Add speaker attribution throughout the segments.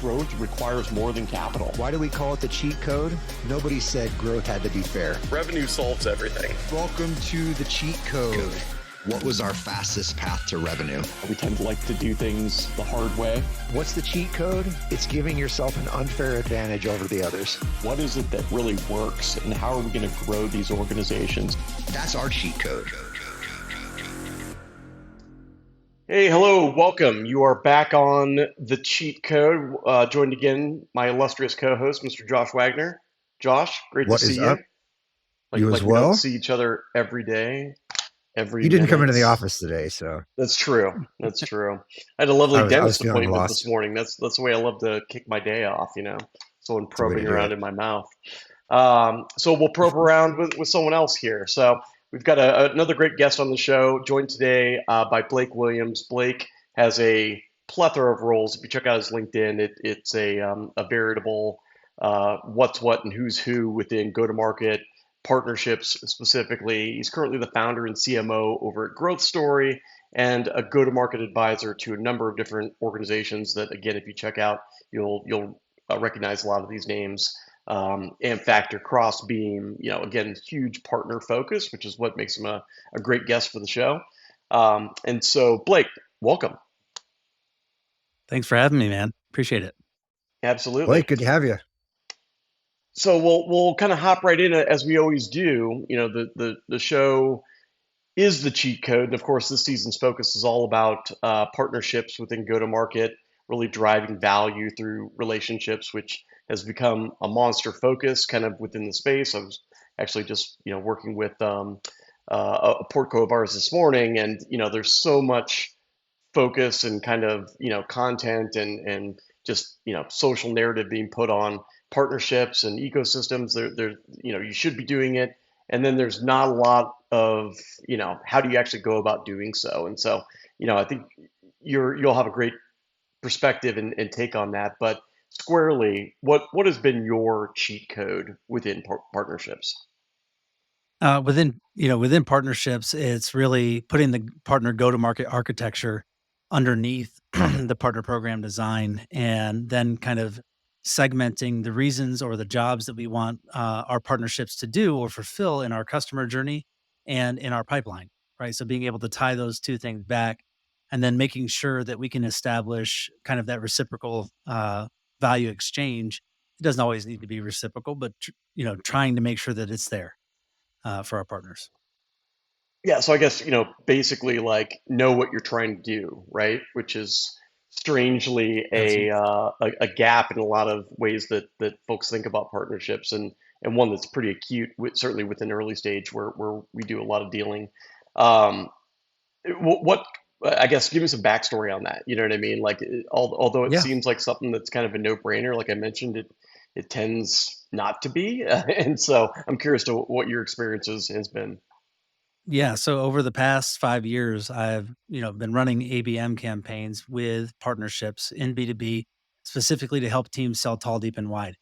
Speaker 1: growth requires more than capital.
Speaker 2: Why do we call it the cheat code? Nobody said growth had to be fair.
Speaker 1: Revenue solves everything.
Speaker 2: Welcome to the cheat code. What was our fastest path to revenue?
Speaker 1: We tend to like to do things the hard way.
Speaker 2: What's the cheat code? It's giving yourself an unfair advantage over the others.
Speaker 1: What is it that really works, and how are we going to grow these organizations?
Speaker 2: That's our cheat code.
Speaker 1: Hey, hello, welcome. You are back on the cheat code. Joined again, my illustrious co-host, Mr. Josh Wagner. Josh, great
Speaker 2: What
Speaker 1: to see
Speaker 2: is
Speaker 1: you.
Speaker 2: up? You as
Speaker 1: we
Speaker 2: well?
Speaker 1: don't see each other every day.
Speaker 2: You didn't come into the office today, so
Speaker 1: That's true. That's true. I had a lovely
Speaker 2: I was
Speaker 1: dentist
Speaker 2: feeling
Speaker 1: appointment
Speaker 2: lost.
Speaker 1: this morning. That's the way I love to kick my day off, someone
Speaker 2: the way to
Speaker 1: probing
Speaker 2: do
Speaker 1: around
Speaker 2: it.
Speaker 1: in my mouth. So we'll probe around with someone else here. So we've got another great guest on the show, joined today by Blake Williams. Blake has a plethora of roles. If you check out his LinkedIn, it's a veritable what's what and who's who within go-to-market partnerships specifically. He's currently the founder and CMO over at GrowthStory and a go-to-market advisor to a number of different organizations that, again, if you check out, you'll recognize a lot of these names. Factor, Crossbeam, again, huge partner focus, which is what makes him a great guest for the show. And so, Blake, welcome.
Speaker 3: Thanks for having me, man. Appreciate it.
Speaker 1: Absolutely.
Speaker 2: Blake, good to have you.
Speaker 1: So we'll kind of hop right in as we always do. The show is the cheat code, and of course, this season's focus is all about partnerships within go-to-market, really driving value through relationships, which has become a monster focus kind of within the space. I was actually just working with a portco of ours this morning, and there's so much focus and kind of content and just social narrative being put on partnerships and ecosystems. There you should be doing it, and then there's not a lot of how do you actually go about doing so. And so I think you'll have a great perspective and take on that. But squarely, what has been your cheat code within partnerships?
Speaker 3: Within partnerships, it's really putting the partner go-to-market architecture underneath the partner program design, and then kind of segmenting the reasons or the jobs that we want our partnerships to do or fulfill in our customer journey and in our pipeline, right? So being able to tie those two things back, and then making sure that we can establish kind of that reciprocal value exchange. It doesn't always need to be reciprocal, but trying to make sure that it's there for our partners.
Speaker 1: Yeah, so I guess, basically like know what you're trying to do, right? Which is strangely a gap in a lot of ways that folks think about partnerships, and one that's pretty acute, certainly within early stage where we do a lot of dealing. What I guess give me some backstory on that. You know what I mean? Like, although it
Speaker 3: Yeah.
Speaker 1: seems like something that's kind of a no-brainer, like I mentioned, it tends not to be. And so I'm curious to what your experience has been.
Speaker 3: Yeah. So over the past 5 years, I've, been running ABM campaigns with partnerships in B2B, specifically to help teams sell tall, deep, and wide.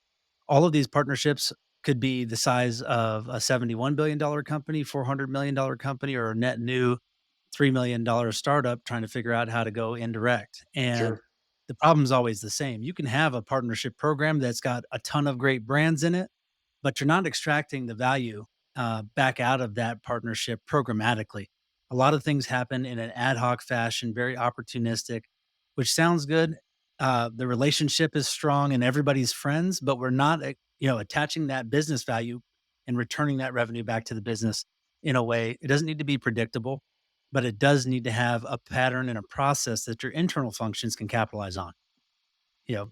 Speaker 3: All of these partnerships could be the size of a $71 billion company, $400 million company, or a net new $3 million startup trying to figure out how to go indirect. And
Speaker 1: Sure.
Speaker 3: the problem's always the same. You can have a partnership program that's got a ton of great brands in it, but you're not extracting the value back out of that partnership programmatically. A lot of things happen in an ad hoc fashion, very opportunistic, which sounds good. The relationship is strong and everybody's friends, but we're not, attaching that business value and returning that revenue back to the business in a way. It doesn't need to be predictable, but it does need to have a pattern and a process that your internal functions can capitalize on.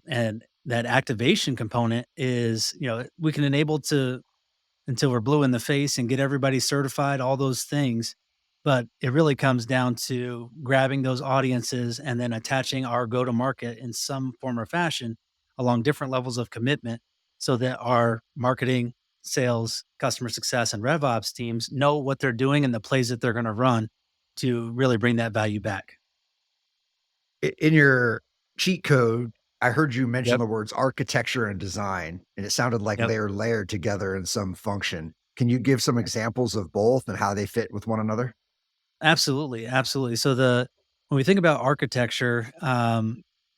Speaker 3: And that activation component is, we can enable to until we're blue in the face and get everybody certified, all those things. But it really comes down to grabbing those audiences and then attaching our go to market in some form or fashion along different levels of commitment so that our marketing, sales, customer success, and rev ops teams know what they're doing and the plays that they're going to run to really bring that value back.
Speaker 2: In your cheat code, I heard you mention
Speaker 3: Yep.
Speaker 2: the words architecture and design, and it sounded like
Speaker 3: Yep.
Speaker 2: they're layered together in some function. Can you give some examples of both and how they fit with one another?
Speaker 3: Absolutely, absolutely. So when we think about architecture,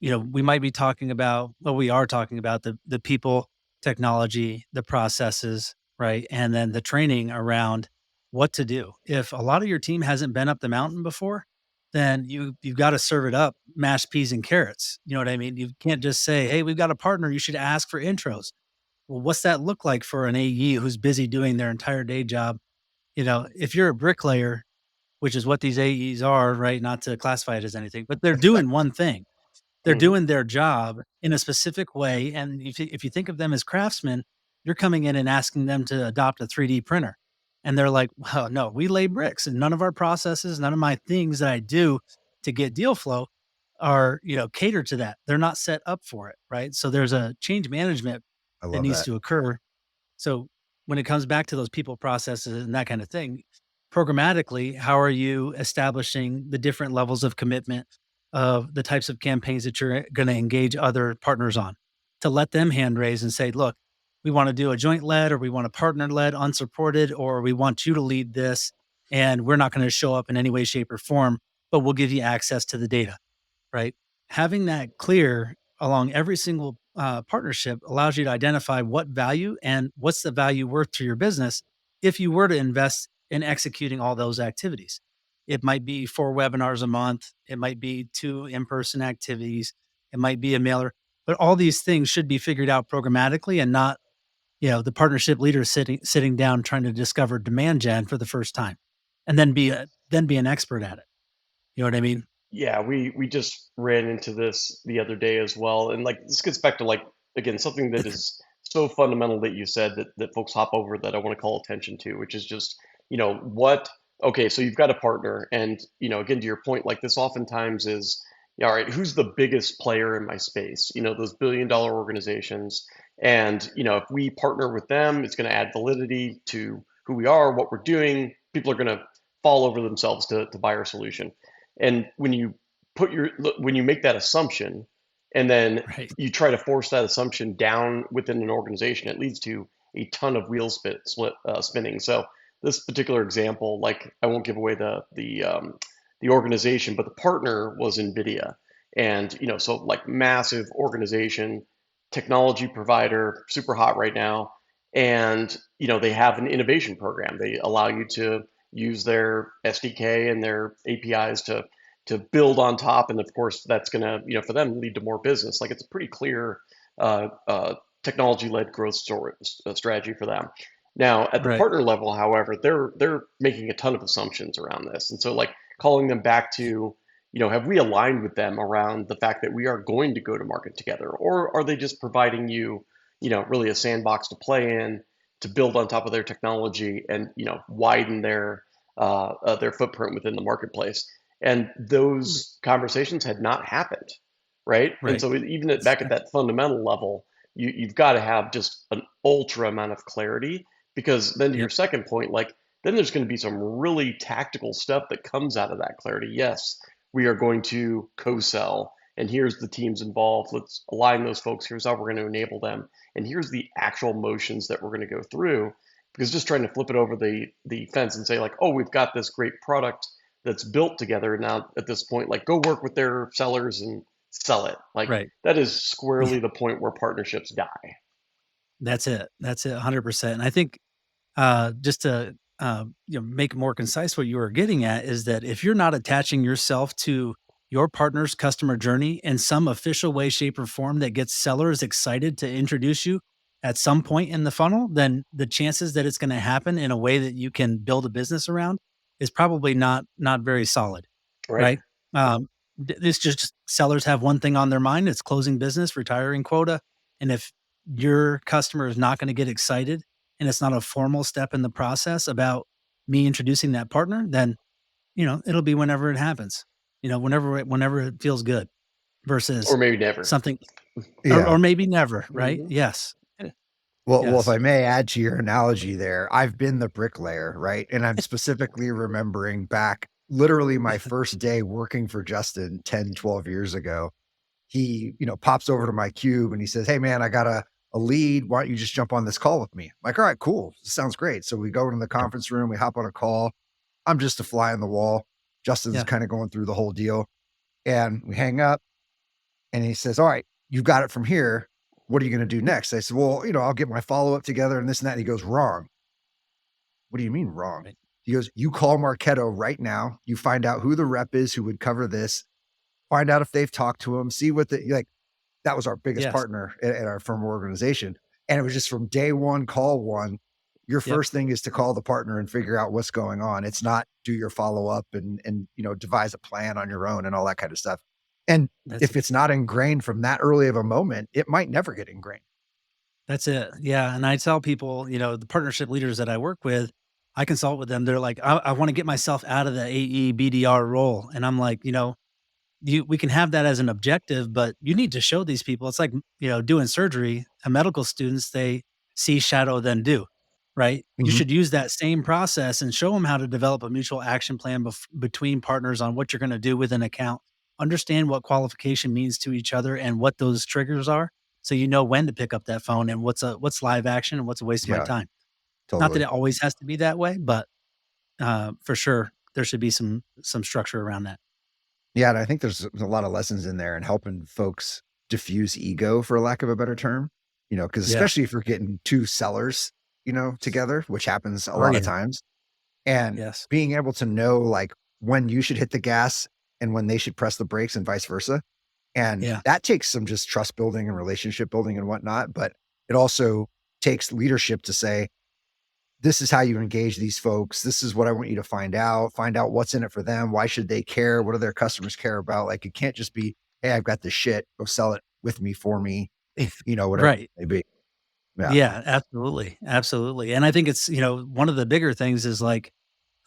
Speaker 3: we might be talking about, well, we are talking about the people, technology, the processes, right? And then the training around what to do. If a lot of your team hasn't been up the mountain before, then you've got to serve it up, mashed peas and carrots. You know what I mean? You can't just say, "Hey, we've got a partner. You should ask for intros." Well, what's that look like for an AE who's busy doing their entire day job? If you're a bricklayer, which is what these AEs are, right? Not to classify it as anything, but they're doing one thing. They're
Speaker 1: Hmm.
Speaker 3: doing their job in a specific way, and if you think of them as craftsmen, you're coming in and asking them to adopt a 3D printer, and they're like, "Well, no, we lay bricks, and none of our processes, none of my things that I do to get deal flow are, catered to that. They're not set up for it," right? So there's a change management
Speaker 2: I
Speaker 3: that
Speaker 2: love
Speaker 3: needs
Speaker 2: that.
Speaker 3: to occur. So when it comes back to those people processes and that kind of thing, programmatically, how are you establishing the different levels of commitment of the types of campaigns that you're going to engage other partners on to let them hand raise and say, look, we want to do a joint led or we want a partner led, unsupported, or we want you to lead this. And we're not going to show up in any way, shape, or form, but we'll give you access to the data, right? Having that clear along every single partnership allows you to identify what value and what's the value worth to your business if you were to invest in executing all those activities. It might be 4 webinars a month, it might be 2 in-person activities, it might be a mailer, but all these things should be figured out programmatically and not, the partnership leader sitting down trying to discover demand gen for the first time and then be an expert at it. You know what I mean?
Speaker 1: Yeah, we just ran into this the other day as well, and like this gets back to like again something that is so fundamental that you said that folks hop over that I want to call attention to, which is just what. Okay, so you've got a partner, and again to your point, like this oftentimes is yeah, all right, who's the biggest player in my space? Those billion-dollar organizations, and if we partner with them, it's going to add validity to who we are, what we're doing. People are going to fall over themselves to buy our solution. And when you make that assumption and then
Speaker 3: Right.
Speaker 1: you try to force that assumption down within an organization, it leads to a ton of spinning. So this particular example, like I won't give away the organization, but the partner was NVIDIA, and so like massive organization, technology provider, super hot right now, and they have an innovation program. They allow you to use their SDK and their APIs to build on top, and of course that's going to for them lead to more business. Like it's a pretty clear technology-led growth story, strategy for them. Now at the
Speaker 3: Right.
Speaker 1: partner level, however, they're making a ton of assumptions around this, and so like calling them back to have we aligned with them around the fact that we are going to go to market together, or are they just providing you really a sandbox to play in to build on top of their technology and widen their footprint within the marketplace. And those conversations had not happened, right? And
Speaker 3: Right.
Speaker 1: so back at that fundamental level, you've got to have just an ultra amount of clarity, because then to your
Speaker 3: Yep.
Speaker 1: second point, like then there's going to be some really tactical stuff that comes out of that clarity. Yes, we are going to co-sell, and here's the teams involved. Let's align those folks. Here's how we're going to enable them, and here's the actual motions that we're going to go through. Because just trying to flip it over the fence and say like, oh, we've got this great product that's built together now at this point, like go work with their sellers and sell it. Like
Speaker 3: Right.
Speaker 1: that is squarely
Speaker 3: Yeah.
Speaker 1: the point where partnerships die.
Speaker 3: That's it. That's it. 100%. And I think just to make more concise what you were getting at is that if you're not attaching yourself to your partner's customer journey in some official way, shape, or form that gets sellers excited to introduce you at some point in the funnel, then the chances that it's going to happen in a way that you can build a business around is probably not very solid,
Speaker 1: Right.
Speaker 3: right? This just sellers have one thing on their mind: it's closing business, retiring quota, and if your customer is not going to get excited and it's not a formal step in the process about me introducing that partner, then, it'll be whenever it happens, whenever it feels good
Speaker 1: Or
Speaker 3: versus
Speaker 1: maybe never.
Speaker 3: something, or,
Speaker 2: Yeah.
Speaker 3: or maybe never, right?
Speaker 1: Hmm.
Speaker 3: Yes.
Speaker 2: Well, if
Speaker 3: Yes.
Speaker 2: I may add to your analogy there, I've been the bricklayer, right? And I'm specifically remembering back literally my first day working for Justin 10, 12 years ago. He, pops over to my cube and he says, "Hey man, I got a lead. Why don't you just jump on this call with me?" I'm like, "All right, cool. Sounds great." So we go into the conference room, we hop on a call. I'm just a fly on the wall. Justin's
Speaker 3: Yeah.
Speaker 2: kind of going through the whole deal. And we hang up. And he says, all right, you've got it from here. What are you going to do next? I said, well, I'll get my follow-up together and this and that. And he goes, wrong. What do you mean wrong?
Speaker 3: Right.
Speaker 2: He goes, you call Marketo right now. You find out who the rep is who would cover this, find out if they've talked to him, see what that was our biggest
Speaker 3: Yes.
Speaker 2: partner at our firm organization. And it was just from day one, call one. Your
Speaker 3: Yep.
Speaker 2: first thing is to call the partner and figure out what's going on. It's not do your follow-up and devise a plan on your own and all that kind of stuff. And
Speaker 3: That's
Speaker 2: if it's not ingrained from that early of a moment, it might never get ingrained.
Speaker 3: That's it. Yeah. And I tell people, the partnership leaders that I work with, I consult with them. They're like, I want to get myself out of the AE BDR role. And I'm like, we can have that as an objective, but you need to show these people. It's like, doing surgery. Medical students, they see, shadow, then do, right? You
Speaker 2: Mhm.
Speaker 3: should use that same process and show them how to develop a mutual action plan between partners on what you're going to do with an account. Understand what qualification means to each other and what those triggers are. So you know when to pick up that phone and what's live action and what's a waste of my
Speaker 2: Yeah,
Speaker 3: time. Not that
Speaker 2: totally.
Speaker 3: it always has to be that way, but for sure there should be some structure around that.
Speaker 2: Yeah, and I think there's a lot of lessons in there in helping folks diffuse ego, for lack of a better term. Because
Speaker 3: Yeah.
Speaker 2: especially if you're getting two sellers, together, which happens a
Speaker 3: Oh
Speaker 2: lot of
Speaker 3: yeah.
Speaker 2: times, and
Speaker 3: Yes.
Speaker 2: being able to know like when you should hit the gas and when they should press the brakes and vice versa. And
Speaker 3: Yeah.
Speaker 2: that takes some just trust building and relationship building and whatnot. But it also takes leadership to say, this is how you engage these folks. This is what I want you to find out what's in it for them. Why should they care? What do their customers care about? Like, it can't just be, hey, I've got this shit. Go sell it with me, for me, whatever
Speaker 3: Right.
Speaker 2: it may be. Yeah.
Speaker 3: Yeah, absolutely, absolutely, and I think it's, one of the bigger things is, like,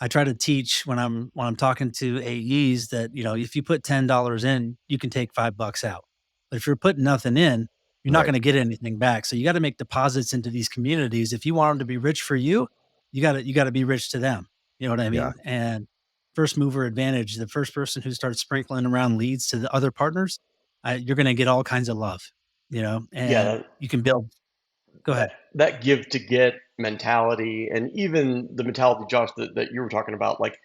Speaker 3: I try to teach when I'm talking to AEs that, if you put $10 in, you can take $5 out. But if you're putting nothing in, you're not
Speaker 2: Right.
Speaker 3: gonna get anything back, so you gotta make deposits into these communities. If you want them to be rich for you, you gotta be rich to them, you know what I
Speaker 2: Yeah.
Speaker 3: mean? And first mover advantage, the first person who starts sprinkling around leads to the other partners, you're gonna get all kinds of love, and
Speaker 1: Yeah,
Speaker 3: you can build. Go
Speaker 1: that
Speaker 3: ahead.
Speaker 1: that give to get mentality, and even the mentality, Josh, that you were talking about, like,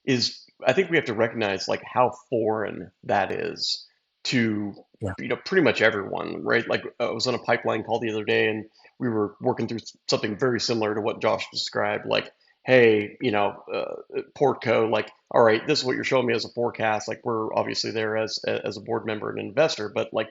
Speaker 1: is, I think we have to recognize like how foreign that is to
Speaker 3: Yeah.
Speaker 1: pretty much everyone, right? Like, I was on a pipeline call the other day, and we were working through something very similar to what Josh described. Like, hey, Portco, like, all right, this is what you're showing me as a forecast. Like, we're obviously there as a board member and investor, but like,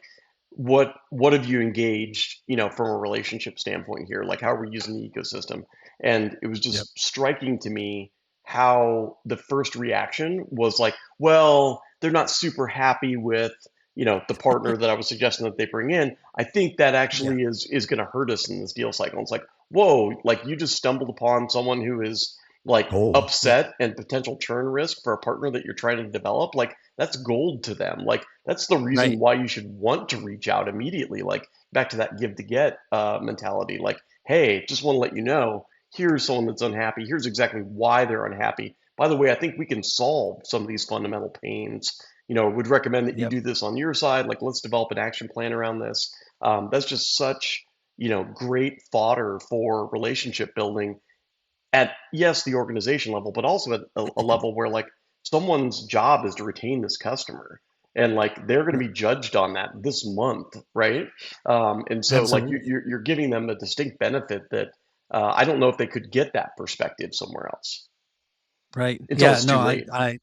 Speaker 1: what have you engaged, from a relationship standpoint here? Like, how are we using the ecosystem? And it was
Speaker 3: Yep.
Speaker 1: just striking to me how the first reaction was like, well, they're not super happy with, the partner that I was suggesting that they bring in. I think that
Speaker 3: Yeah.
Speaker 1: actually is going to hurt us in this deal cycle. It's like, whoa, like, you just stumbled upon someone who is like
Speaker 2: Gold.
Speaker 3: Yeah.
Speaker 1: upset and potential churn risk for a partner that you're trying to develop. Like, that's gold to them. Like, that's the reason
Speaker 3: Right.
Speaker 1: why you should want to reach out immediately. Like, back to that give to get mentality. Like, hey, just want to let you know, here's someone that's unhappy. Here's exactly why they're unhappy. By the way, I think we can solve some of these fundamental pains. Would recommend that you
Speaker 3: Yep.
Speaker 1: do this on your side. Like, let's develop an action plan around this. That's just such, great fodder for relationship building at, yes, the organization level, but also at a level where like someone's job is to retain this customer. And like, they're going to be judged on that this month, right? And so like,
Speaker 3: Absolutely.
Speaker 1: you're giving them a distinct benefit that I don't know if they could get that perspective somewhere else
Speaker 3: Right.
Speaker 1: until
Speaker 3: Yeah.
Speaker 1: it's
Speaker 3: No,
Speaker 1: too
Speaker 3: I
Speaker 1: late.
Speaker 3: I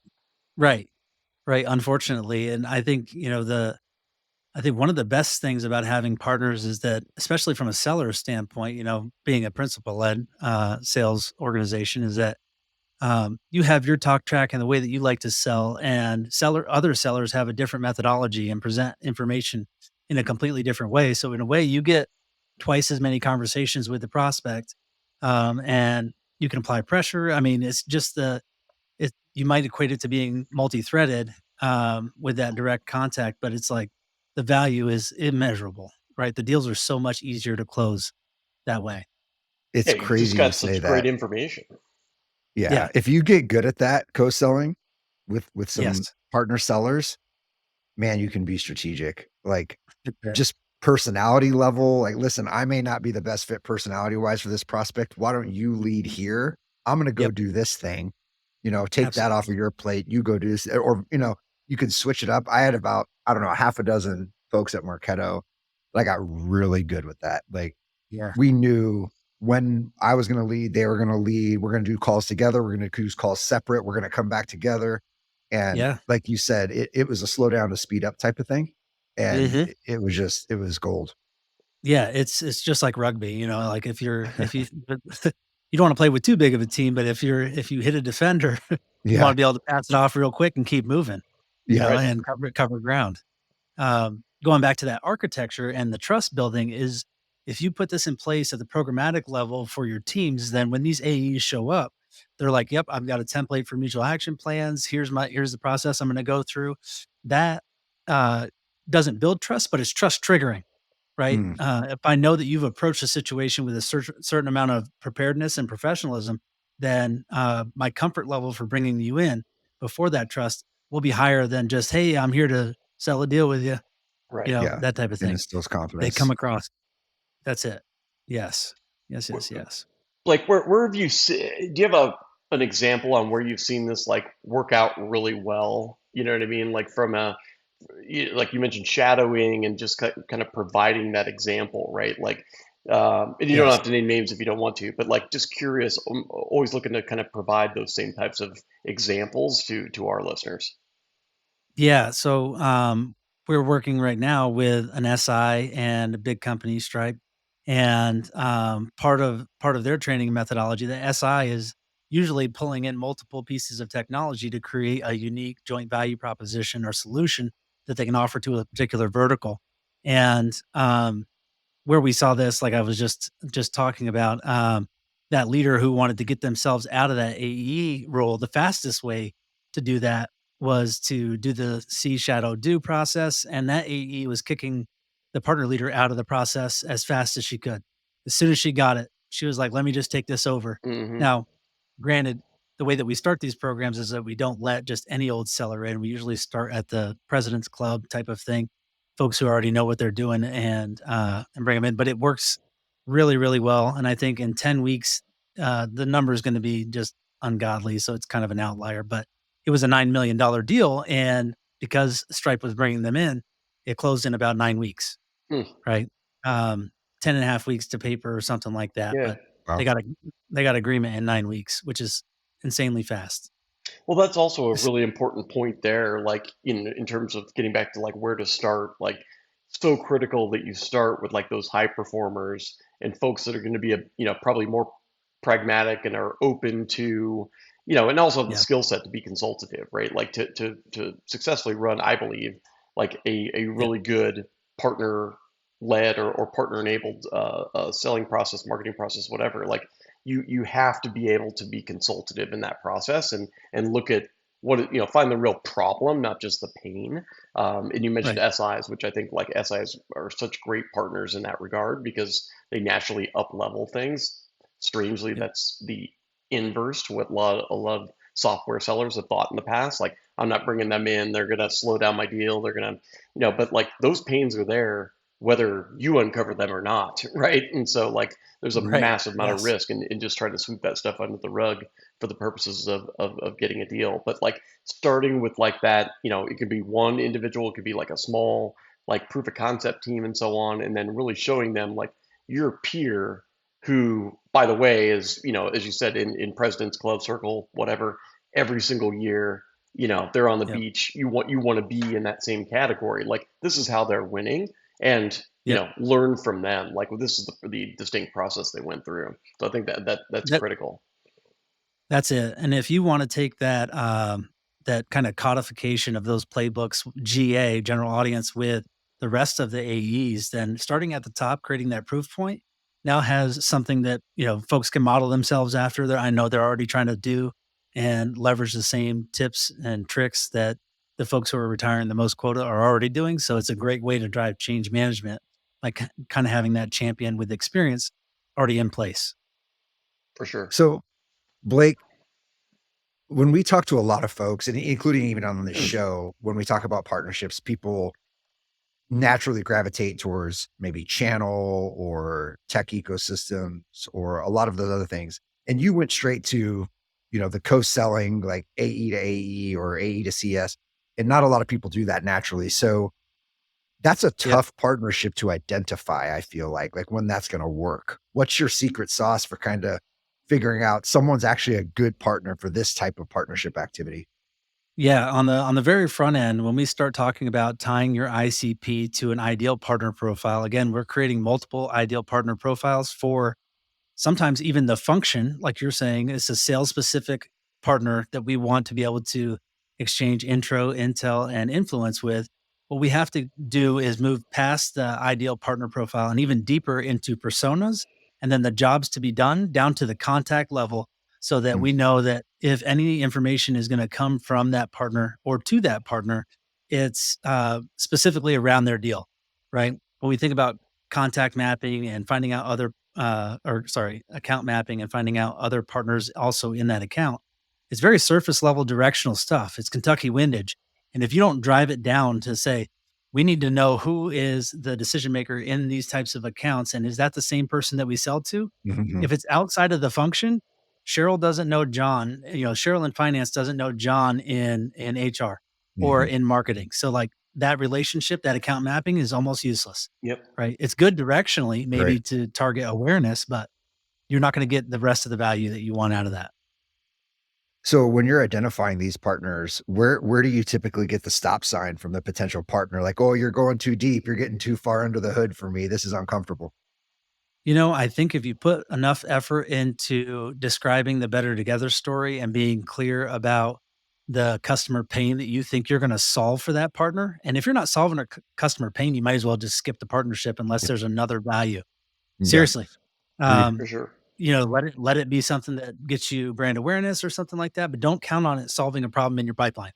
Speaker 3: right. Right. Unfortunately. And I think, I think one of the best things about having partners is that, especially from a seller standpoint, being a principal led sales organization, is that you have your talk track and the way that you like to sell, and other sellers have a different methodology and present information in a completely different way. So in a way, you get twice as many conversations with the prospect, and you can apply pressure. I mean, it's just you might equate it to being multi-threaded with that direct contact, but it's like the value is immeasurable, right? The deals are so much easier to close that way.
Speaker 2: It's
Speaker 1: Yeah, you've just
Speaker 2: crazy you
Speaker 1: got
Speaker 2: say
Speaker 1: such great
Speaker 2: that.
Speaker 1: information.
Speaker 2: Yeah.
Speaker 3: Yeah.
Speaker 2: If you get good at that co-selling with some
Speaker 3: Yes.
Speaker 2: partner sellers, man, you can be strategic. Like,
Speaker 3: Sure.
Speaker 2: just personality level. Like, listen, I may not be the best fit personality wise for this prospect. Why don't you lead here? I'm going to go
Speaker 3: Yep.
Speaker 2: do this thing. Take that off of
Speaker 3: Absolutely.
Speaker 2: your plate. You go do this, or you can switch it up. I had about, I don't know, half a dozen folks at Marketo, I got really good with that. Like
Speaker 3: Yeah.
Speaker 2: we knew when I was going to lead, they were going to lead. We're going to do calls together. We're going to do calls separate. We're going to come back together. And
Speaker 3: Yeah.
Speaker 2: like you said, it was a slow down to speed up type of thing. And
Speaker 1: Hmm.
Speaker 2: it was just, it was gold.
Speaker 3: Yeah, it's just like rugby, like if you you don't wanna play with too big of a team, but if you hit a defender, you
Speaker 2: Yeah.
Speaker 3: wanna be able to pass it off real quick and keep moving,
Speaker 2: Yeah.
Speaker 1: Right.
Speaker 3: and cover ground. Going back to that architecture and the trust building is if you put this in place at the programmatic level for your teams, then when these AEs show up, they're like, "Yep, I've got a template for mutual action plans. Here's the process I'm gonna go through." That, uh, doesn't build trust, but it's trust triggering. Right?
Speaker 2: Mm,
Speaker 3: If I know that you've approached a situation with a certain amount of preparedness and professionalism, then my comfort level for bringing you in before that trust will be higher than just, "Hey, I'm here to sell a deal with you,"
Speaker 1: Right.
Speaker 2: yeah.
Speaker 3: that type of
Speaker 2: It
Speaker 3: thing.
Speaker 2: instills
Speaker 3: They come
Speaker 2: confidence.
Speaker 3: across. That's it. Yes. Yes, yes,
Speaker 1: W-
Speaker 3: yes.
Speaker 1: Like where have you do you have an example on where you've seen this like work out really well? You know what I mean? Like from a like you mentioned shadowing and just kind of providing that example, right? Like, and you don't
Speaker 3: Yes.
Speaker 1: have to name names if you don't want to, but like just curious, always looking to kind of provide those same types of examples to our listeners.
Speaker 3: Yeah, so, we're working right now with an SI and a big company, Stripe, and, part of their training methodology, the SI is usually pulling in multiple pieces of technology to create a unique joint value proposition or solution that they can offer to a particular vertical, and, where we saw this, like I was just talking about, that leader who wanted to get themselves out of that AE role, the fastest way to do that was to do the see shadow do process, and that AE was kicking the partner leader out of the process as fast as she could. As soon as she got it, she was like, "Let me just take this over."
Speaker 1: Hmm.
Speaker 3: Now, granted, the way that we start these programs is that we don't let just any old seller in. We usually start at the president's club type of thing, folks who already know what they're doing and bring them in. But it works really, really well. And I think in 10 weeks, the number is going to be just ungodly. So it's kind of an outlier, but it was a $9 million deal. And because Stripe was bringing them in, it closed in about 9 weeks,
Speaker 1: Hmm.
Speaker 3: right? Um, 10 and a half weeks to paper or something like that.
Speaker 1: Yeah.
Speaker 3: But they
Speaker 2: Wow.
Speaker 3: got a, they got agreement in 9 weeks, which is insanely fast.
Speaker 1: Well, that's also a
Speaker 3: It's-
Speaker 1: really important point there, like in terms of getting back to like where to start, like so critical that you start with like those high performers and folks that are going to be probably more pragmatic and are open to, and also have the
Speaker 3: yeah.
Speaker 1: skill set to be consultative, right? Like to successfully run, I believe, like a
Speaker 3: Yeah.
Speaker 1: really good partner led or partner enabled selling process, marketing process, whatever. Like you have to be able to be consultative in that process and look at find the real problem, not just the pain. And you mentioned
Speaker 3: Right.
Speaker 1: SIs, which I think like SIs are such great partners in that regard because they naturally up level things. Strangely,
Speaker 3: Yep.
Speaker 1: that's the inverse to what a lot of software sellers have thought in the past. Like, I'm not bringing them in; they're going to slow down my deal. They're going to, but like those pains are there whether you uncover them or not, right? And so like there's a
Speaker 3: Right.
Speaker 1: massive amount of
Speaker 3: Yes.
Speaker 1: risk in just trying to sweep that stuff under the rug for the purposes of getting a deal. But like starting with like that, it could be one individual, it could be like a small like proof of concept team and so on, and then really showing them like your peer who, by the way, is, as you said, in President's Club Circle, whatever, every single year, they're on the
Speaker 3: Yep.
Speaker 1: beach. You want to be in that same category. Like this is how they're winning and
Speaker 3: Yep.
Speaker 1: learn from them. Like this is the distinct process they went through. So I think that's
Speaker 3: That
Speaker 1: critical
Speaker 3: That's it, and if you wanna take that, that kinda codification of those playbooks, GA, general audience, with the rest of the AEs, then starting at the top, creating that proof point now has something that, folks can model themselves after that I know they're already trying to do and leverage the same tips and tricks that the folks who are retiring the most quota are already doing, so it's a great way to drive change management, like, kinda having that champion with experience already in place.
Speaker 1: for sure.
Speaker 2: So, Blake, when we talk to a lot of folks, and including even on this show, when we talk about partnerships, people naturally gravitate towards maybe channel or tech ecosystems or a lot of those other things. And you went straight to, the co-selling like AE to AE or AE to CS. And not a lot of people do that naturally. So That's a
Speaker 3: Yep.
Speaker 2: tough partnership to identify, I feel like when that's going to work. What's your secret sauce for kind of figuring out someone's actually a good partner for this type of partnership activity?
Speaker 3: Yeah, on the very front end, when we start talking about tying your ICP to an ideal partner profile, again, we're creating multiple ideal partner profiles for sometimes even the function, like you're saying, is a sales specific partner that we want to be able to exchange intro, intel, and influence with. What we have to do is move past the ideal partner profile and even deeper into personas and then the jobs to be done down to the contact level so that
Speaker 2: Mm,
Speaker 3: we know that if any information is going to come from that partner or to that partner, it's specifically around their deal, right? When we think about contact mapping and finding out other or sorry, account mapping and finding out other partners also in that account. It's very surface level directional stuff. It's Kentucky windage. And if you don't drive it down to say, we need to know who is the decision maker in these types of accounts, and is that the same person that we sell to?
Speaker 2: mhm,
Speaker 3: If it's outside of the function, Cheryl doesn't know John. Cheryl in finance doesn't know John in HR or
Speaker 2: mhm.
Speaker 3: in marketing. So like that relationship, that account mapping is almost useless,
Speaker 1: Yep.
Speaker 3: right? It's good directionally,
Speaker 2: Right.
Speaker 3: maybe to target awareness, but you're not going to get the rest of the value that you want out of that.
Speaker 2: So when you're identifying these partners, where do you typically get the stop sign from the potential partner? Like, oh, you're going too deep. You're getting too far under the hood for me. This is uncomfortable.
Speaker 3: I think if you put enough effort into describing the Better Together story and being clear about the customer pain that you think you're going to solve for that partner, and if you're not solving a customer pain, you might as well just skip the partnership unless
Speaker 2: Yeah.
Speaker 3: there's another value.
Speaker 2: Yeah.
Speaker 3: Seriously.
Speaker 2: Agreed.
Speaker 1: For
Speaker 3: Um,
Speaker 1: sure.
Speaker 3: let it be something that gets you brand awareness or something like that, but don't count on it solving a problem in your pipeline.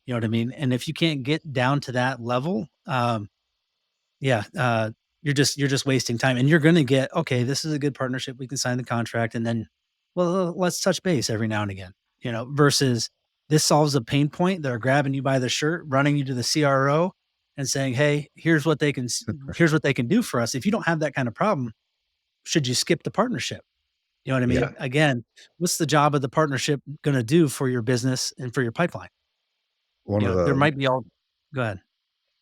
Speaker 3: You know what I mean? And if you can't get down to that level, yeah, you're just wasting time, and you're gonna get, "Okay, this is a good partnership, we can sign the contract," and then, "Well, let's touch base every now and again," versus this solves a pain point, they're grabbing you by the shirt, running you to the CRO, and saying, "Hey, here's what they can do for us." If you don't have that kind of problem, should you skip the partnership? You know what I
Speaker 2: Yeah.
Speaker 3: mean? Again, what's the job of the partnership gonna do for your business and for your pipeline?
Speaker 2: One of
Speaker 3: There
Speaker 2: the
Speaker 3: might be all Go ahead.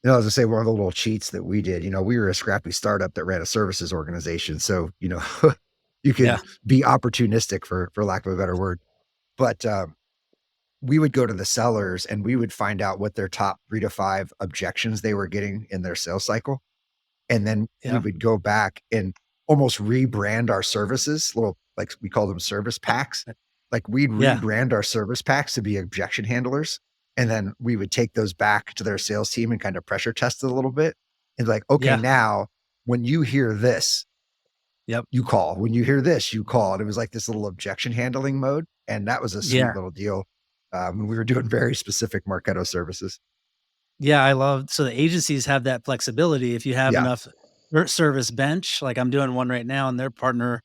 Speaker 2: I was gonna say one of the little cheats that we did, we were a scrappy startup that ran a services organization. So, you
Speaker 3: Yeah,
Speaker 2: could be opportunistic for lack of a better word. But we would go to the sellers and we would find out what their top 3 to 5 objections they were getting in their sales cycle. And then we
Speaker 3: yeah,
Speaker 2: would go back and almost rebrand our services, little like we call them service packs. Like we'd
Speaker 3: yeah,
Speaker 2: rebrand our service packs to be objection handlers. And then we would take those back to their sales team and kind of pressure test it a little bit. And like, okay,
Speaker 3: yeah,
Speaker 2: now when you hear this,
Speaker 3: yep,
Speaker 2: you call. When you hear this, you call. And it was like this little objection handling mode. And that was a sweet
Speaker 3: yeah.
Speaker 2: little deal when we were doing very specific Marketo services.
Speaker 3: Yeah, I love so the agencies have that flexibility if you have
Speaker 2: Yeah,
Speaker 3: enough service bench, like I'm doing one right now, and their partner,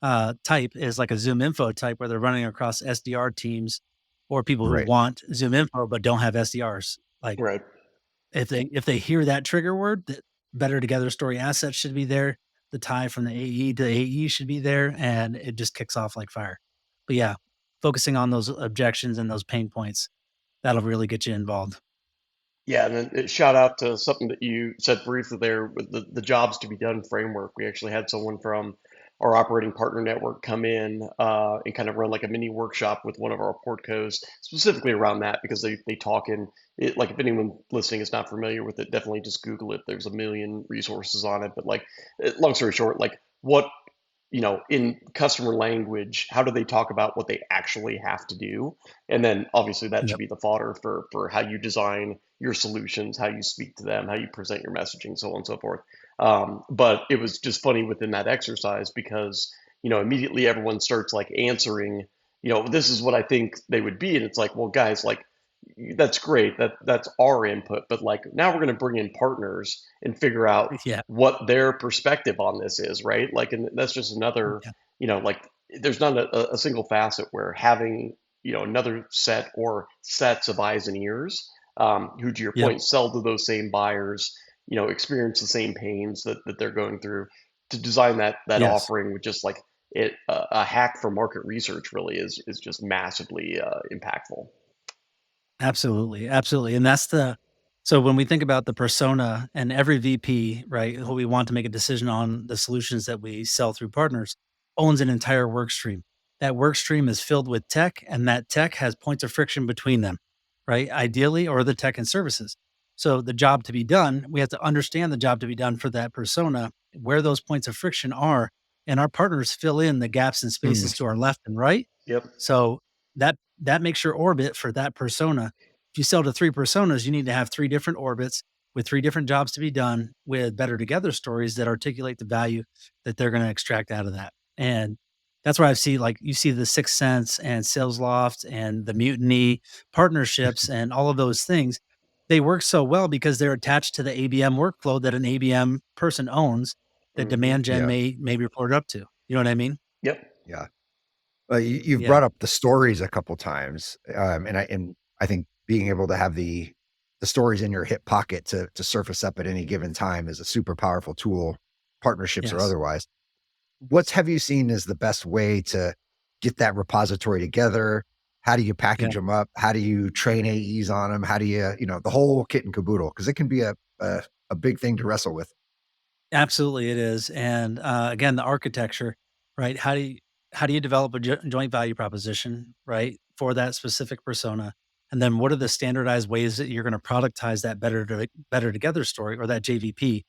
Speaker 3: type is like a Zoom info type where they're running across SDR teams or people who
Speaker 2: right.
Speaker 3: want Zoom info but don't have SDRs. Like,
Speaker 1: Right.
Speaker 3: if they hear that trigger word, that Better Together story assets should be there, the tie from the AE to the AE should be there, and it just kicks off like fire. But yeah, focusing on those objections and those pain points, that'll really get you involved.
Speaker 1: Yeah, and then shout out to something that you said briefly there with the jobs to be done framework. We actually had someone from our operating partner network come in and kind of run like a mini workshop with one of our portcos specifically around that because they talk in it. Like if anyone listening is not familiar with it, definitely just Google it. There's a million resources on it. But like, long story short, like what in customer language, how do they talk about what they actually have to do? And then obviously that should
Speaker 3: Yep.
Speaker 1: be the fodder for how you design your solutions, how you speak to them, how you present your messaging, so on and so forth. But it was just funny within that exercise because, immediately everyone starts like answering, this is what I think they would be. And it's like, well, guys, like, that's great. That's our input. But like now we're going to bring in partners and figure out
Speaker 3: Yeah.
Speaker 1: what their perspective on this is, right? Like, and that's just another,
Speaker 3: Yeah.
Speaker 1: like there's not a single facet where having, another set or sets of eyes and ears, who to your
Speaker 3: Yep.
Speaker 1: point, sell to those same buyers, experience the same pains that they're going through to design that
Speaker 3: Yes.
Speaker 1: offering with just like a hack for market research really is just massively impactful.
Speaker 3: Absolutely. Absolutely. And that's So when we think about the persona and every VP, right, who we want to make a decision on the solutions that we sell through partners owns an entire work stream. That work stream is filled with tech and that tech has points of friction between them, right? Ideally, or the tech and services. So the job to be done, we have to understand the job to be done for that persona, where those points of friction are, and our partners fill in the gaps and
Speaker 2: Mm,
Speaker 3: spaces to our left and right.
Speaker 1: Yep.
Speaker 3: So that makes your orbit for that persona. If you sell to 3 personas, you need to have 3 different orbits with 3 different jobs to be done with better together stories that articulate the value that they're gonna extract out of that. And that's where I see, like, you see the Sixth Sense and Sales Loft and the Mutiny partnerships and all of those things. They work so well because they're attached to the ABM workflow that an ABM person owns that
Speaker 1: Hmm.
Speaker 3: demand gen
Speaker 2: yeah,
Speaker 3: may report up to. You know what I mean?
Speaker 1: Yep.
Speaker 2: yeah. You've
Speaker 3: Yeah.
Speaker 2: brought up the stories a couple times, and I think being able to have the stories in your hip pocket to surface up at any given time is a super powerful tool, partnerships or
Speaker 3: Yes.
Speaker 2: otherwise. What have you seen as the best way to get that repository together? How do you
Speaker 3: Yeah.
Speaker 2: package them up? How do you train AEs on them? How do you, the whole kit and caboodle? Because it can be a big thing to wrestle with.
Speaker 3: Absolutely, it is, and, again, the architecture, right? How do you develop a joint value proposition, right, for that specific persona? And then what are the standardized ways that you're gonna productize that better together story or that JVP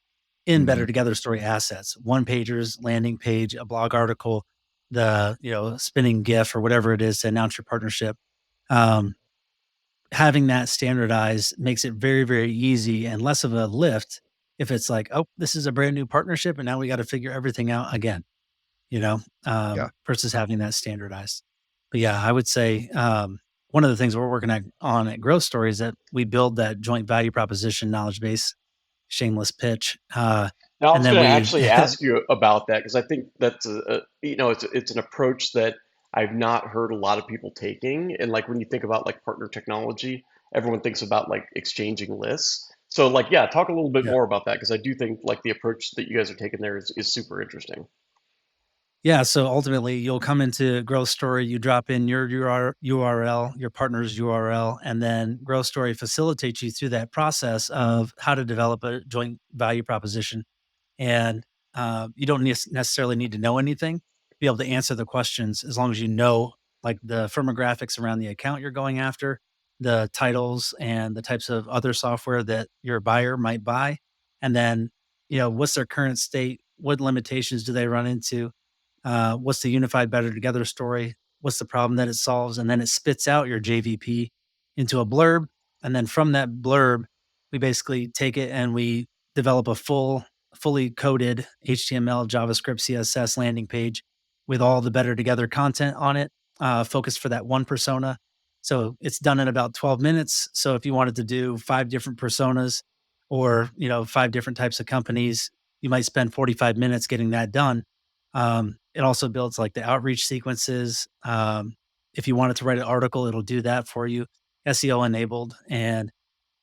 Speaker 3: in better
Speaker 2: Mhm.
Speaker 3: together story assets? One pagers, landing page, a blog article, the, spinning GIF or whatever it is to announce your partnership. Um, Having that standardized makes it very, very easy and less of a lift if it's like, "Oh, this is a brand new partnership, and now we gotta figure everything out again,"
Speaker 2: Yeah.
Speaker 3: versus having that standardized. But, yeah, I would say, one of the things we're working at Growth Story is that we build that joint value proposition knowledge base, shameless pitch,
Speaker 1: Now, I
Speaker 3: and
Speaker 1: was
Speaker 3: then
Speaker 1: going to
Speaker 3: we
Speaker 1: actually ask you about that because I think that's it's an approach that I've not heard a lot of people taking. And like when you think about like partner technology, everyone thinks about like exchanging lists. So like, yeah, talk a little bit
Speaker 3: Yeah.
Speaker 1: more about that because I do think like the approach that you guys are taking there is super interesting.
Speaker 3: Yeah, so ultimately, you'll come into Growth Story, you drop in your URL, your partner's URL, and then Growth Story facilitates you through that process of how to develop a joint value proposition. And you don't necessarily need to know anything to be able to answer the questions as long as you know, like, the firmographics around the account you're going after, the titles, and the types of other software that your buyer might buy. And then, what's their current state? What limitations do they run into? What's the unified better together story? What's the problem that it solves? And then it spits out your JVP into a blurb. And then from that blurb, we basically take it and we develop a fully coded HTML, JavaScript, CSS landing page with all the better together content on it, focused for that one persona. So it's done in about 12 minutes. So if you wanted to do 5 different personas or, 5 different types of companies, you might spend 45 minutes getting that done. It also builds like the outreach sequences. If you wanted to write an article, it'll do that for you, SEO enabled. And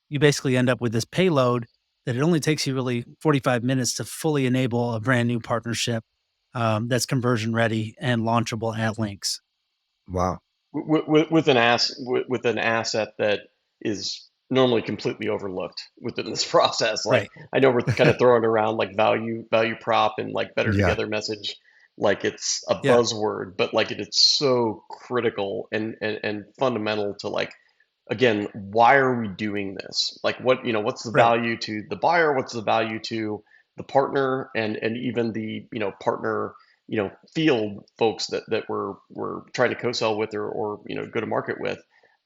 Speaker 3: you basically end up with this payload that it only takes you really 45 minutes to fully enable a brand new partnership that's conversion ready and launchable at links.
Speaker 2: Wow.
Speaker 1: With an asset that is normally completely overlooked within this process. Like
Speaker 3: Right.
Speaker 1: I know we're kind of throwing around like value prop and like better
Speaker 2: Yeah.
Speaker 1: together message like it's a
Speaker 3: Yeah.
Speaker 1: buzzword, but like it's so critical and fundamental to like again, why are we doing this? Like what's the
Speaker 3: Right.
Speaker 1: value to the buyer? What's the value to the partner and even the, partner, field folks that we're trying to co-sell with or go to market with.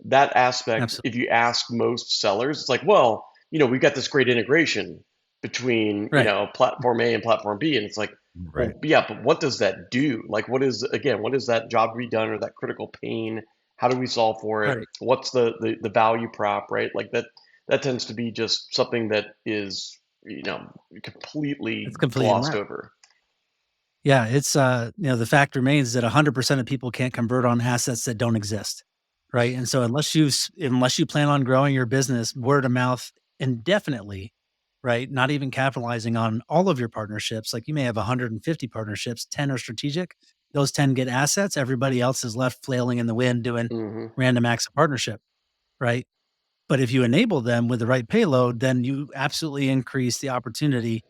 Speaker 1: That aspect,
Speaker 3: Absolutely.
Speaker 1: if you ask most sellers, it's like, well, we've got this great integration between,
Speaker 3: Right.
Speaker 1: platform A and platform B. And it's like,
Speaker 2: Right.
Speaker 1: well, yeah, but what does that do? Like, what is that job to be done or that critical pain? How do we solve for it?
Speaker 3: Right.
Speaker 1: What's the value prop, right? Like that tends to be just something that is,
Speaker 3: It's
Speaker 1: completely
Speaker 3: completely
Speaker 1: glossed
Speaker 3: unwrapped.
Speaker 1: over.
Speaker 3: Yeah. It's, the fact remains that 100% of people can't convert on assets that don't exist. Right. And so unless you plan on growing your business word of mouth indefinitely, right? Not even capitalizing on all of your partnerships. Like you may have 150 partnerships, 10 are strategic. Those 10 get assets. Everybody else is left flailing in the wind doing
Speaker 1: Hmm.
Speaker 3: random acts of partnership, right? But if you enable them with the right payload, then you absolutely increase the opportunity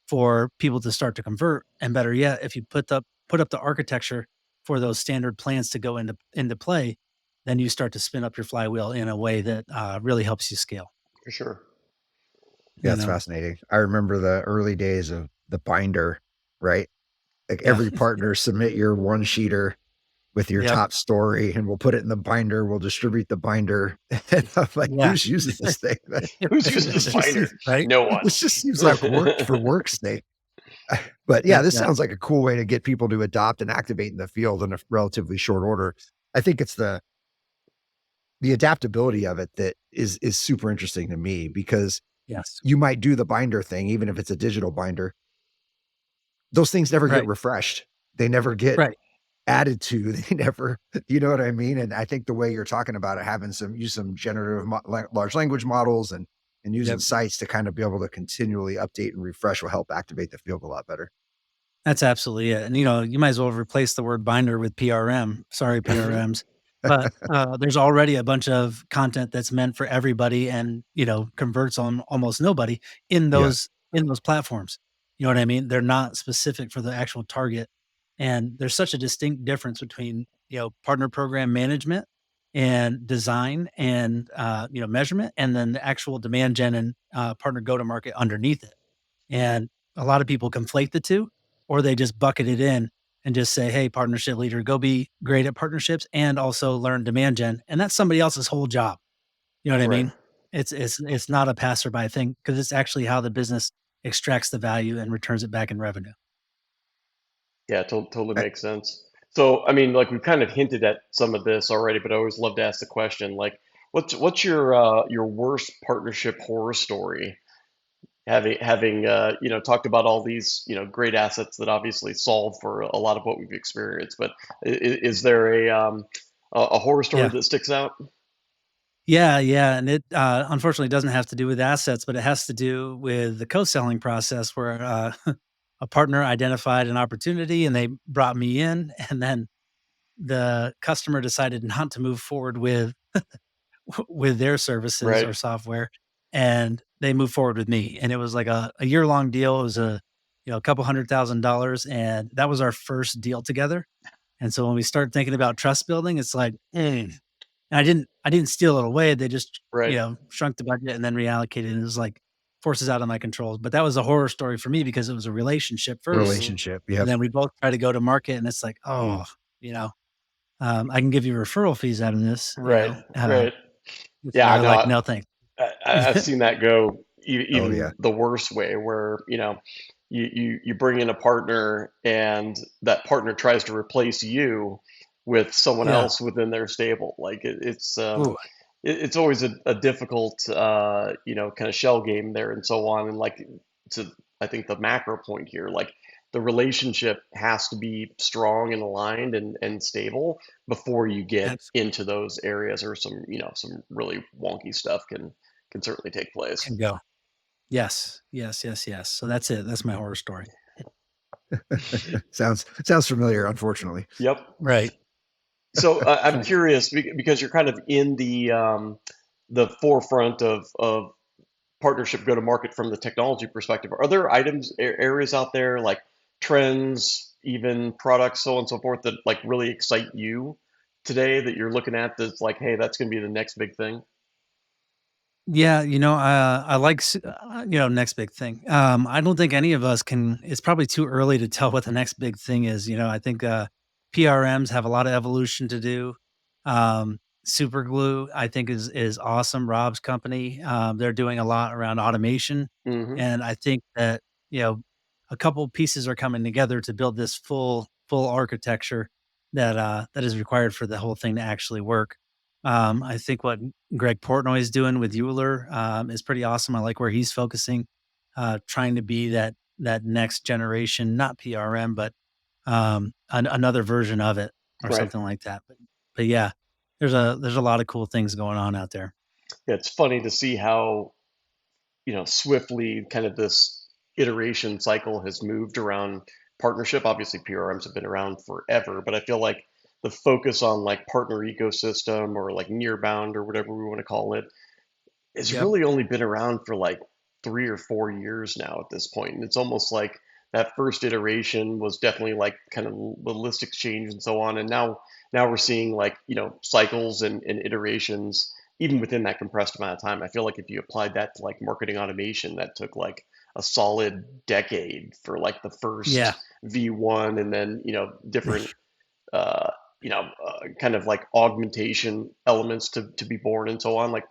Speaker 3: for people to start to convert. And better yet, if you put up the architecture for those standard plans to go into play, then you start to spin up your flywheel in a way that really helps you scale.
Speaker 1: For sure.
Speaker 2: Yeah,
Speaker 3: You
Speaker 2: it's
Speaker 3: know,
Speaker 2: fascinating. I remember the early days of the binder, right? Like
Speaker 3: yeah,
Speaker 2: every partner submit your one sheeter with your
Speaker 3: yep,
Speaker 2: top story and we'll put it in the binder. We'll distribute the binder. And I'm like,
Speaker 3: yeah,
Speaker 2: who's using this thing?
Speaker 1: Who's using this
Speaker 2: This just
Speaker 1: binder?
Speaker 2: seems,
Speaker 3: right,
Speaker 1: No one.
Speaker 2: this just seems like work for work's sake. But yeah,
Speaker 3: yeah,
Speaker 2: this
Speaker 3: yeah,
Speaker 2: sounds like a cool way to get people to adopt and activate in the field in a relatively short order. I think it's the adaptability of it that is super interesting to me because
Speaker 3: yes,
Speaker 2: you might do the binder thing, even if it's a digital binder. Those things never get
Speaker 3: right,
Speaker 2: refreshed. They never get
Speaker 3: right,
Speaker 2: added to. They never, you know what I mean? And I think the way you're talking about it, having use some generative large language models and using
Speaker 3: yep.
Speaker 2: sites to kind of be able to continually update and refresh will help activate the field a lot better.
Speaker 3: That's absolutely it. And you might as well replace the word binder with PRM. Sorry,
Speaker 1: Hmm.
Speaker 3: PRMs. But there's already a bunch of content that's meant for everybody and converts on almost nobody
Speaker 2: Yeah.
Speaker 3: in those platforms. You know what I mean? They're not specific for the actual target. And there's such a distinct difference between, partner program management and design and measurement and then the actual demand gen and partner go to market underneath it. And a lot of people conflate the 2, or they just bucket it in and just say, "Hey, partnership leader, go be great at partnerships and also learn demand gen." And that's somebody else's whole job. You know what I
Speaker 1: Right.
Speaker 3: mean? It's not a passerby thing because it's actually how the business extracts the value and returns it back in revenue.
Speaker 1: Yeah, totally
Speaker 2: I,
Speaker 1: makes sense. So, I mean, like we've kind of hinted at some of this already, but I always love to ask the question, like, what's your worst partnership horror story? Having talked about all these great assets that obviously solve for a lot of what we've experienced, but is there a horror story
Speaker 3: Yeah.
Speaker 1: that sticks out?
Speaker 3: Yeah, yeah, and it, unfortunately doesn't have to do with assets, but it has to do with the co-selling process where, a partner identified an opportunity and they brought me in, and then the customer decided not to move forward with their services
Speaker 1: Right,
Speaker 3: or software, and they moved forward with me, and it was like a year-long deal. It was a couple $100,000, and that was our first deal together, and so when we start thinking about trust building, it's like, and I didn't steal it away, they just,
Speaker 1: right.
Speaker 3: shrunk the budget and then reallocated, and it was like forces out of my controls, but that was a horror story for me because it was a relationship first,
Speaker 1: Hmm.
Speaker 2: relationship.
Speaker 3: and
Speaker 2: Yep.
Speaker 3: then we both try to go to market, and it's like, "Oh," you know, I can give you referral fees out of this,
Speaker 1: Right, right.
Speaker 3: it's
Speaker 1: Yeah,
Speaker 3: they're
Speaker 1: no,
Speaker 3: like, "No, thanks."
Speaker 1: I've seen that go
Speaker 2: Oh yeah.
Speaker 1: even the worst way, where you bring in a partner and that partner tries to replace you with someone
Speaker 3: Yeah.
Speaker 1: else within their stable. Like
Speaker 3: Ooh,
Speaker 1: it's always a difficult kind of shell game there and so on. And like to I think the macro point here, like the relationship has to be strong and aligned and stable before you get
Speaker 3: abs
Speaker 1: into those areas, or some really wonky stuff can certainly take place.
Speaker 3: can go. Yes, yes, yes, yes. So that's it. That's my horror story.
Speaker 2: Sounds familiar, unfortunately.
Speaker 1: Yep.
Speaker 3: Right.
Speaker 1: So I'm
Speaker 3: Right.
Speaker 1: curious because you're kind of in the forefront of partnership go to market from the technology perspective. Are there areas out there like trends, even products, so on and so forth, that like really excite you today that you're looking at that's like, hey, that's going to be the next big thing?
Speaker 3: Yeah, I like next big thing. I don't think any of us can. It's probably too early to tell what the next big thing is. I think PRMs have a lot of evolution to do. Super Glue, I think, is awesome. Rob's company, they're doing a lot around automation,
Speaker 1: Hmm.
Speaker 3: and I think that you know a couple pieces are coming together to build this full architecture that is required for the whole thing to actually work. I think what Greg Portnoy is doing with Euler is pretty awesome. I like where he's focusing, trying to be that next generation, not PRM, but another version of it or
Speaker 1: Right.
Speaker 3: something like that. But yeah, there's a lot of cool things going on out there.
Speaker 1: Yeah, it's funny to see how swiftly kind of this iteration cycle has moved around partnership. Obviously, PRMs have been around forever, but I feel like the focus on like partner ecosystem or like near bound or whatever we want to call it has
Speaker 3: Yep.
Speaker 1: really only been around for like 3 or 4 years now at this point. And it's almost like that first iteration was definitely like kind of the list exchange and so on. And now we're seeing like, cycles and iterations even within that compressed amount of time. I feel like if you applied that to like marketing automation, that took like a solid decade for like the
Speaker 3: Yeah.
Speaker 1: first V1 and then, different kind of like augmentation elements to be born and so on. Like,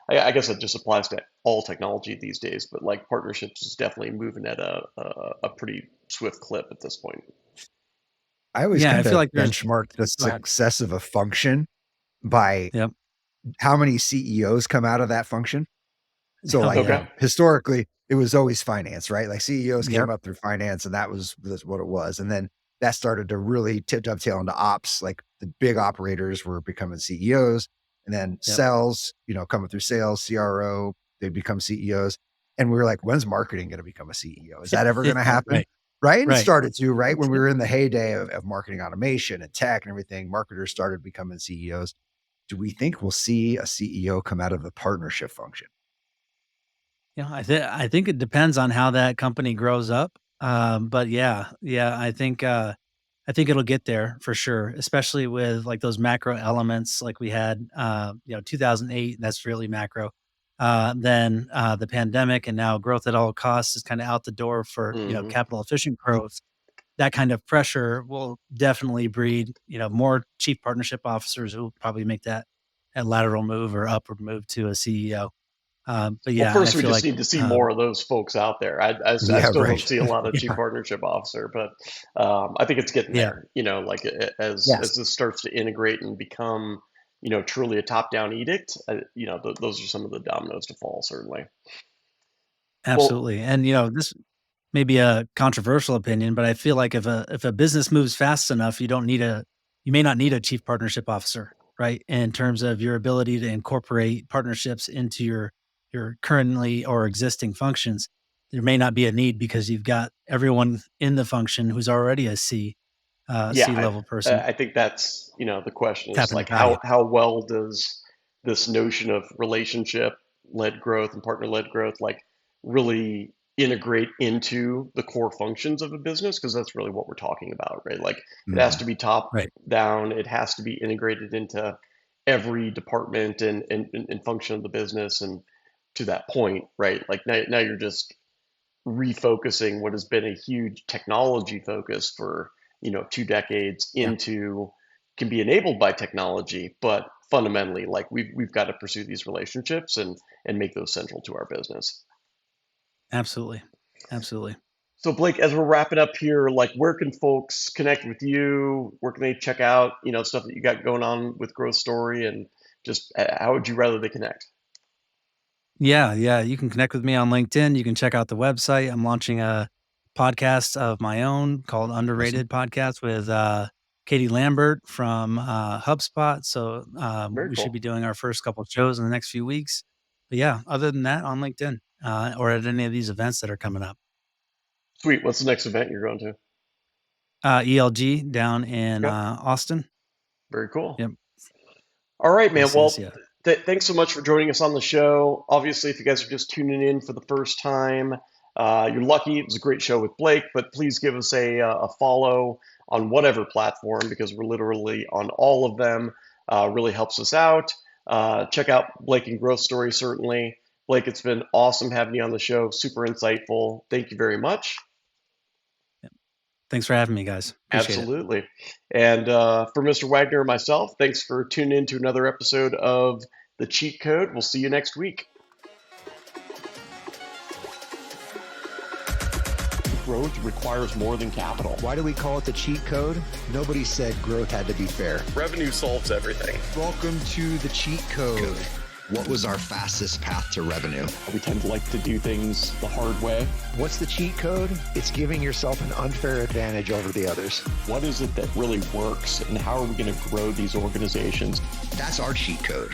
Speaker 1: I guess it just applies to all technology these days, but like partnerships is definitely moving at a pretty swift clip at this point.
Speaker 2: I always
Speaker 3: Yeah. I
Speaker 2: kind
Speaker 3: feel
Speaker 2: of
Speaker 3: like there's,
Speaker 2: benchmark the
Speaker 3: go ahead.
Speaker 2: success of a function by
Speaker 3: Yep.
Speaker 2: how many CEOs come out of that function. So
Speaker 3: Oh,
Speaker 2: like,
Speaker 3: yeah.
Speaker 1: Okay.
Speaker 2: historically, it was always finance, right? Like CEOs came
Speaker 3: Yep.
Speaker 2: up through finance and that's what it was. And then that started to really dovetail into ops. Like the big operators were becoming CEOs, and then
Speaker 3: Yep.
Speaker 2: sales, coming through sales, CRO, they become CEOs. And we were like, when's marketing going to become a CEO? Is that ever going to happen?
Speaker 3: Right.
Speaker 2: Right. And it
Speaker 3: Right.
Speaker 2: started to, right? When we were in the heyday of marketing automation and tech and everything, marketers started becoming CEOs. Do we think we'll see a CEO come out of the partnership function?
Speaker 3: Yeah, I think it depends on how that company grows up. But yeah, I think it'll get there for sure, especially with like those macro elements like we had 2008, that's really macro. Then the pandemic and now growth at all costs is kind of out the door for,
Speaker 1: Hmm.
Speaker 3: capital efficient growth. That kind of pressure will definitely breed, more chief partnership officers who will probably make that lateral move or upward move to a CEO. But
Speaker 1: Well,
Speaker 3: yeah, I
Speaker 1: first we
Speaker 3: feel
Speaker 1: just
Speaker 3: like,
Speaker 1: need to see more of those folks out there. I
Speaker 2: Yeah,
Speaker 1: still don't
Speaker 2: right.
Speaker 1: see a lot of chief
Speaker 3: yeah,
Speaker 1: partnership officer, but I think it's getting
Speaker 3: yeah,
Speaker 1: there. Like as
Speaker 2: Yes.
Speaker 1: this starts to integrate and become, truly a top-down edict. Those are some of the dominoes to fall, certainly. Well,
Speaker 3: absolutely. And this may be a controversial opinion, but I feel like if a business moves fast enough, you may not need a chief partnership officer, right? In terms of your ability to incorporate partnerships into your currently or existing functions, there may not be a need because you've got everyone in the function who's already a
Speaker 1: yeah,
Speaker 3: C level person
Speaker 1: I think that's, the question is
Speaker 3: tapping the
Speaker 1: like
Speaker 3: value.
Speaker 1: how well does this notion of relationship led growth and partner led growth like really integrate into the core functions of a business? Because that's really what we're talking about, right? Like it has
Speaker 2: Mhm.
Speaker 1: to be top
Speaker 3: Right.
Speaker 1: down, it has to be integrated into every department and function of the business. And to that point, right? Like now you're just refocusing what has been a huge technology focus for 2 decades
Speaker 3: Yeah.
Speaker 1: into can be enabled by technology, but fundamentally like we've got to pursue these relationships and make those central to our business.
Speaker 3: Absolutely. Absolutely.
Speaker 1: So Blake, as we're wrapping up here, like where can folks connect with you? Where can they check out stuff that you got going on with Growth Story, and just how would you rather they connect?
Speaker 3: Yeah, yeah. You can connect with me on LinkedIn. You can check out the website. I'm launching a podcast of my own called
Speaker 2: Awesome.
Speaker 3: Underrated Podcast with Katie Lambert from HubSpot. So
Speaker 1: Very
Speaker 3: we should be
Speaker 1: cool.
Speaker 3: doing our first couple of shows in the next few weeks. But yeah, other than that, on LinkedIn or at any of these events that are coming up.
Speaker 1: Sweet. What's the next event you're going to?
Speaker 3: ELG down in
Speaker 1: Okay.
Speaker 3: Austin.
Speaker 1: Very cool.
Speaker 3: Yep.
Speaker 1: All right, man.
Speaker 3: Yes, yes,
Speaker 1: Well,
Speaker 3: yeah.
Speaker 1: thanks so much for joining us on the show. Obviously, if you guys are just tuning in for the first time, you're lucky. It was a great show with Blake, but please give us a follow on whatever platform because we're literally on all of them. Really helps us out. Check out Blake and Growth Story, certainly. Blake, it's been awesome having you on the show. Super insightful. Thank you very much.
Speaker 3: Yep. Thanks for having me, guys. Appreciate it.
Speaker 1: Absolutely. And for Mr. Wagner and myself, thanks for tuning in to another episode of The Cheat Code. We'll see you next week. Growth requires more than capital.
Speaker 2: Why do we call it the cheat code? Nobody said growth had to be fair.
Speaker 1: Revenue solves everything.
Speaker 2: Welcome to the cheat code. What was our fastest path to revenue?
Speaker 1: We tend to like to do things the hard way.
Speaker 2: What's the cheat code? It's giving yourself an unfair advantage over the others.
Speaker 1: What is it that really works, and how are we going to grow these organizations?
Speaker 2: That's our cheat code.